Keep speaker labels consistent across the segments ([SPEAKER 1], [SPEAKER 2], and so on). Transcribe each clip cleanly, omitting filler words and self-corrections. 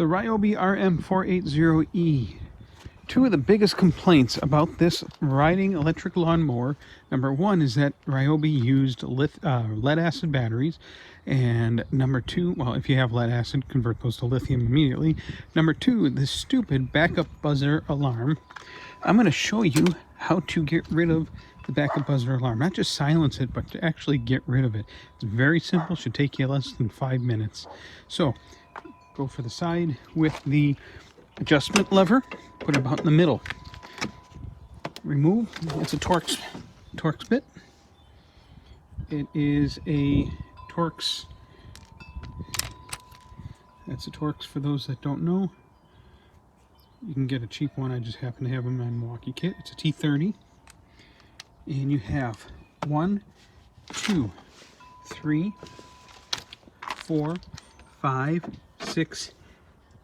[SPEAKER 1] The Ryobi RM480e. Two of the biggest complaints about this riding electric lawnmower, number one is that Ryobi used lead acid batteries, and number two, well, if you have lead acid, convert those to lithium immediately. Number two, this stupid backup buzzer alarm. I'm going to show you how to get rid of the backup buzzer alarm. Not just silence it, but to actually get rid of it. It's very simple, should take you less than 5 minutes. So, go for the side with the adjustment lever, put it about in the middle. Remove, it's a Torx bit. It is a Torx, that's a Torx for those that don't know. You can get a cheap one, I just happen to have them in my Milwaukee kit. It's a T30. And you have 1, 2, 3, 4, 5, 6,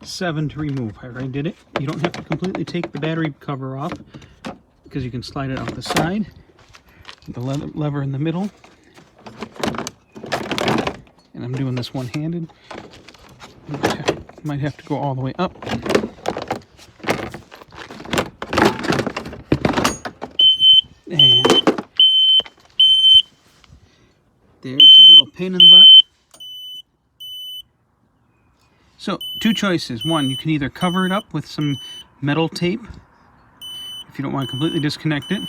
[SPEAKER 1] 7 to remove. I already did it. You don't have to completely take the battery cover off because you can slide it out the side. The lever in the middle. And I'm doing this one-handed. Might have to go all the way up. And there's a little pain in the butt. So, two choices. One, you can either cover it up with some metal tape if you don't want to completely disconnect it,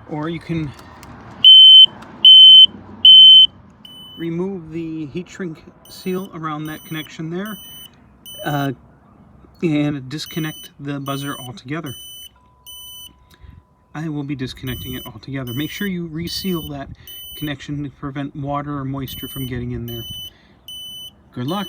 [SPEAKER 1] or you can remove the heat shrink seal around that connection there and disconnect the buzzer altogether. I will be disconnecting it altogether. Make sure you reseal that connection to prevent water or moisture from getting in there. Good luck.